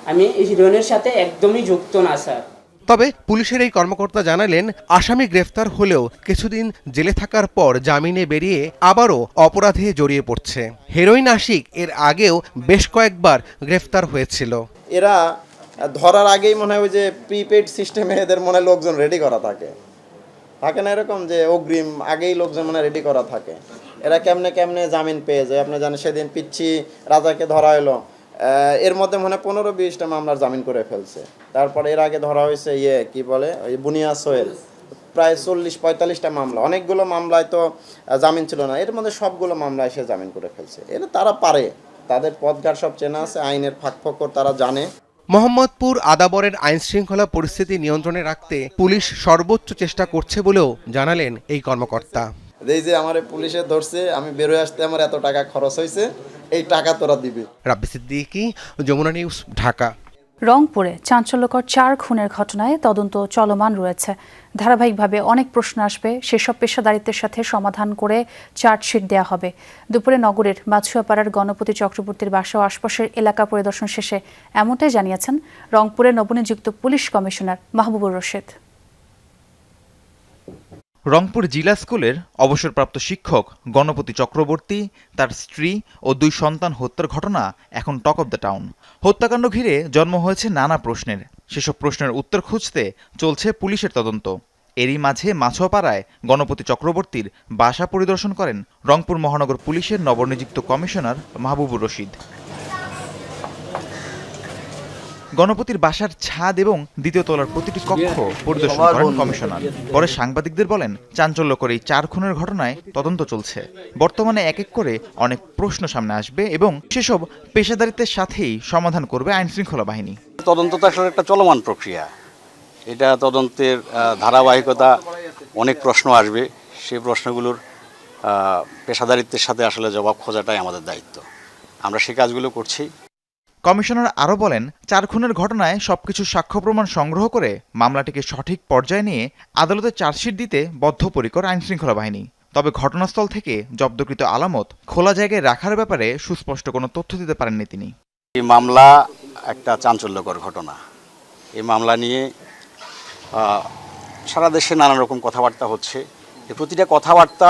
আমি এই হেরোইনের সাথে একদমই যুক্ত না স্যার। তবে পুলিশের এই কর্মকর্তা জানালেন, আসামি গ্রেফতার হলেও কিছুদিন জেলে থাকার পর জামিনে বেরিয়ে আবারও অপরাধে জড়িয়ে পড়ছে। হেরোইন আশিক এর আগেও বেশ কয়েকবার গ্রেফতার হয়েছিল। এরা ধরার আগেই মনে হয় ওই যে প্রিপেড সিস্টেমে এদের মনে লোকজন রেডি করা থাকে না, এরকম যে অগ্রিম আগেই লোকজন মনে রেডি করা থাকে। এরা কেমনে জামিন পেয়ে যায়। আপনি জানেন সেদিন পিচ্ছি রাজাকে ধরা হলো, এর মধ্যে মনে 15-20টা মামলার জামিন করে ফেলছে। তারপরে এর আগে ধরা হয়েছে কি বলে ওই বুনিয়া সোহেল, প্রায় 40-45টা মামলা, অনেকগুলো মামলায় তো জামিন ছিল না, এর মধ্যে সবগুলো মামলায় সে জামিন করে ফেলছে। এটা তারা পারে, তাদের পথঘাট সব চেনা আছে, আইনের ফাঁকফোকর তারা জানে। মোহাম্মদপুর আদাবরের আইন শৃঙ্খলা পরিস্থিতি নিয়ন্ত্রণে রাখতে পুলিশ সর্বোচ্চ চেষ্টা করছে বলেও জানালেন এই কর্মকর্তা। এই যে আমার পুলিশে ধরছে, আমি বেরোয় আসতে আমার এত টাকা খরচ হয়েছে, এই টাকা তোরা দিবি। রাব্বি সিদ্দিকী, যমুনা নিউজ, ঢাকা। রংপুরে চাঞ্চল্যকর 4 খুনের ঘটনায় তদন্ত চলমান রয়েছে। ধারাবাহিকভাবে অনেক প্রশ্ন আসবে, সেসব পেশাদারিত্বের সাথে সমাধান করে চার্জশিট দেওয়া হবে। দুপুরে নগরের মাছুয়াপাড়ার গণপতি চক্রবর্তীর বাসা ও আশপাশের এলাকা পরিদর্শন শেষে এমনটাই জানিয়েছেন রংপুরের নবনিযুক্ত পুলিশ কমিশনার মাহবুবুর রশিদ। রংপুর জিলা স্কুলের অবসরপ্রাপ্ত শিক্ষক গণপতি চক্রবর্তী, তার স্ত্রী ও 2 সন্তান হত্যার ঘটনা এখন টক অব দ্য টাউন। হত্যাকাণ্ড ঘিরে জন্ম হয়েছে নানা প্রশ্নের। সেসব প্রশ্নের উত্তর খুঁজতে চলছে পুলিশের তদন্ত। এরই মাঝে মাছুয়াপাড়ায় গণপতি চক্রবর্তীর বাসা পরিদর্শন করেন রংপুর মহানগর পুলিশের নবনিযুক্ত কমিশনার মাহবুবুর রশিদ। গণপতির বাসার ছাদ এবং 2য় তলার প্রতিটি কক্ষ পরিদর্শন করেন কমিশনার। পরে সাংবাদিকদের বলেন, চাঞ্চল্যকর এই 4 খুনের ঘটনায় তদন্ত চলছে। বর্তমানে এক এক করে অনেক প্রশ্ন সামনে আসবে এবং সেসব পেশাদারিত্বের সাথেই সমাধান করবে আইন শৃঙ্খলা বাহিনী। তদন্ত তো আসলে একটা চলমান প্রক্রিয়া, এটা তদন্তের ধারাবাহিকতা, অনেক প্রশ্ন আসবে, সেই প্রশ্নগুলোর পেশাদারিত্বের সাথে আসলে জবাব খোঁজাটাই আমাদের দায়িত্ব। আমরা সেই কাজগুলো করছি। কমিশনার আরও বলেন, 4 খুনের ঘটনায় সবকিছু সাক্ষ্য প্রমাণ সংগ্রহ করে মামলাটিকে সঠিক পর্যায়ে নিয়ে আদালতে চার্জশিট দিতে বদ্ধপরিকর আইন শৃঙ্খলা বাহিনী। তবে ঘটনাস্থল থেকে জব্দকৃত আলামত খোলা জায়গায় রাখার ব্যাপারে সুস্পষ্ট কোনো তথ্য দিতে পারেননি তিনি। এই মামলা একটা চাঞ্চল্যকর ঘটনা। এই মামলা নিয়ে সারা দেশে নানান রকম কথাবার্তা হচ্ছে। এই প্রতিটা কথাবার্তা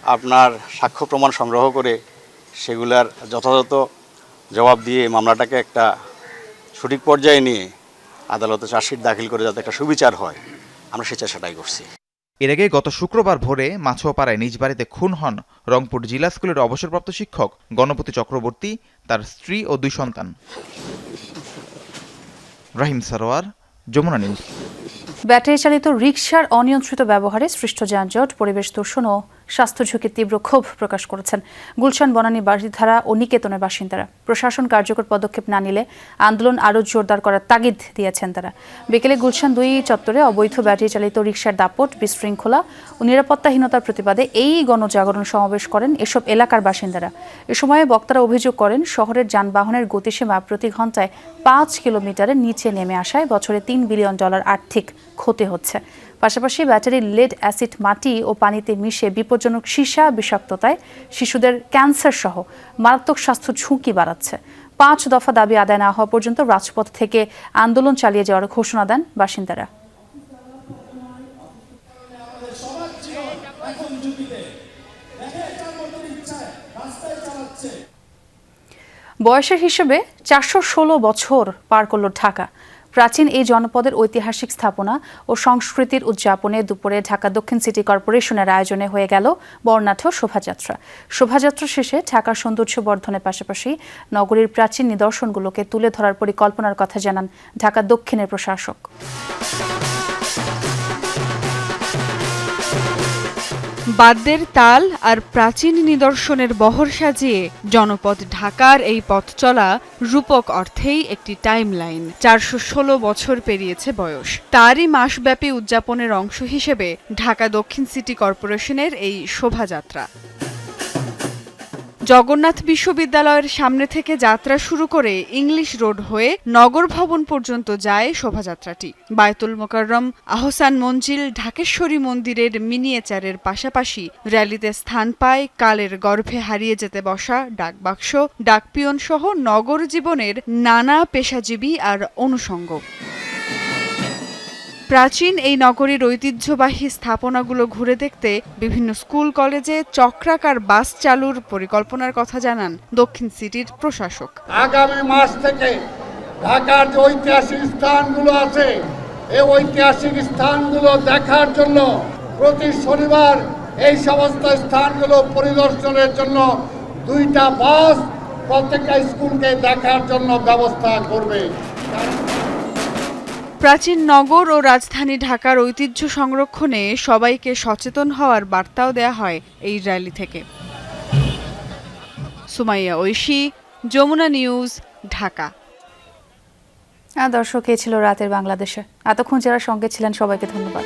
আপনার সাক্ষ্য প্রমাণ সংগ্রহ করে সেগুলার যথাযথ জবাব দিয়ে মামলাটাকে একটা সঠিক পর্যায়ে নিয়ে আদালতে চার্জশিট দাখিল করে যাতে একটা সুবিচার হয়, আমরা সেই চেষ্টাটাই করছি। এর আগে গত শুক্রবার ভোরে মাছুয়াপাড়ায় নিজ বাড়িতে খুন হন রংপুর জিলা স্কুলের অবসরপ্রাপ্ত শিক্ষক গণপতি চক্রবর্তী, তার স্ত্রী ও 2 সন্তান। রাহিম সারোয়ার, যমুনা নিউজ। ব্যাটারি চালিত রিকশার অনিয়ন্ত্রিত ব্যবহারে সৃষ্ট যানজট, পরিবেশ দূষণ ও স্বাস্থ্য ঝুঁকির তীব্র ক্ষোভ প্রকাশ করেছেন গুলশান, বনানী, বাড়িধারা ও নিকেতনের বাসিন্দারা। প্রশাসন কার্যকর পদক্ষেপ না নিলে আন্দোলন আরও জোরদার করার তাগিদ দিয়েছেন তারা। বিকেলে গুলশান 2 চত্বরে অবৈধ ব্যাটারি চালিত রিকশার দাপট, বিশৃঙ্খলা ও নিরাপত্তাহীনতার প্রতিবাদে এই গণজাগরণ সমাবেশ করেন এসব এলাকার বাসিন্দারা। এ সময় বক্তারা অভিযোগ করেন, শহরের যানবাহনের গতিসীমা প্রতি ঘন্টায় 5 কিলোমিটারের নিচে নেমে আসায় বছরে $3 বিলিয়ন আর্থিক ক্ষতি হচ্ছে। পাশাপাশি ব্যাটারি লেড অ্যাসিড মাটি ও পানিতে মিশে বিপজ্জনক সীসা বিষাক্ততায় শিশুদের ক্যান্সার সহ মারাত্মক স্বাস্থ্য ঝুঁকি বাড়াচ্ছে। 5 দফা দাবি আদায় না হওয়া পর্যন্ত রাজপথ থেকে আন্দোলন চালিয়ে যাওয়ার ঘোষণা দেন বাসিন্দারা। বয়সের হিসেবে 416 বছর পার করল ঢাকা। প্রাচীন এই জনপদের ঐতিহাসিক স্থাপনা ও সংস্কৃতির উদযাপনে দুপুরে ঢাকা দক্ষিণ সিটি কর্পোরেশনের আয়োজনে হয়ে গেল বর্ণাঢ্য শোভাযাত্রা। শোভাযাত্রা শেষে ঢাকার সৌন্দর্য বর্ধনের পাশাপাশি নগরীর প্রাচীন নিদর্শনগুলোকে তুলে ধরার পরিকল্পনার কথা জানান ঢাকা দক্ষিণের প্রশাসক। বাদ্যের তাল আর প্রাচীন নিদর্শনের বহর সাজিয়ে জনপদ ঢাকার এই পথ চলা রূপক অর্থেই একটি টাইমলাইন। 416 বছর পেরিয়েছে বয়স। তারই মাসব্যাপী উদযাপনের অংশ হিসেবে ঢাকা দক্ষিণ সিটি কর্পোরেশনের এই শোভাযাত্রা জগন্নাথ বিশ্ববিদ্যালয়ের সামনে থেকে যাত্রা শুরু করে ইংলিশ রোড হয়ে নগর ভবন পর্যন্ত যায় শোভাযাত্রাটি। বায়তুল মোকাররম, আহসান মঞ্জিল, ঢাকেশ্বরী মন্দিরের মিনিয়েচারের পাশাপাশি র্যালিতে স্থান পায় কালের গর্ভে হারিয়ে যেতে বসা ডাকবাক্স, ডাকপিয়ন সহ নগর জীবনের নানা পেশাজীবী আর অনুষঙ্গ। প্রাচীন এই নগরীর ঐতিহ্যবাহী স্থাপনাগুলো ঘুরে দেখতে বিভিন্ন স্কুল কলেজে চক্রাকার বাস চালুর পরিকল্পনার কথা জানান দক্ষিণ সিটির প্রশাসক। আগামী মাস থেকে ঢাকার যে ঐতিহাসিক স্থানগুলো আছে এই ঐতিহাসিক স্থানগুলো দেখার জন্য প্রতি শনিবার এই সমস্ত স্থানগুলো পরিদর্শনের জন্য 2টা বাস প্রত্যেকটা স্কুলকে দেখার জন্য ব্যবস্থা করবে। প্রাচীন নগর ও রাজধানী ঢাকার ঐতিহ্য সংরক্ষণে সবাইকে সচেতন হওয়ার বার্তাও দেয়া হয় এই র্যালি থেকে। সুমাইয়া ঐশী, যমুনা নিউজ, ঢাকা। দর্শক, এ ছিল রাতের বাংলাদেশে। এতক্ষণ যারা সঙ্গে ছিলেন সবাইকে ধন্যবাদ।